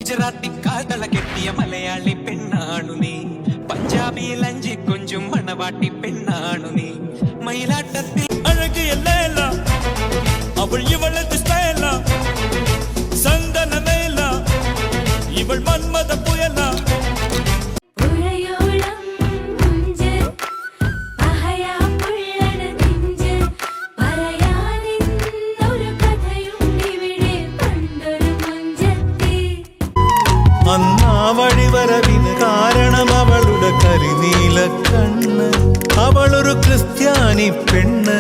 ഗുജറാത്തി കാതള കെട്ടിയ മലയാളി പെണ്ണാണു നീ, പഞ്ചാബിയിൽ അഞ്ചി കൊഞ്ചും മണവാട്ടി പെണ്ണാണു നീ, മയിലാട്ടത്തിൽ അഴകിയല്ല അവൾ ഇവളത് സ്റ്റൈല, സന്തനമേല ഇവൾ മന്മത പുയല. അന്നാ വഴിവരവിന് കാരണം അവളുടെ കരിനീല കണ്ണ്, അവളൊരു ക്രിസ്ത്യാനി പെണ്ണ്.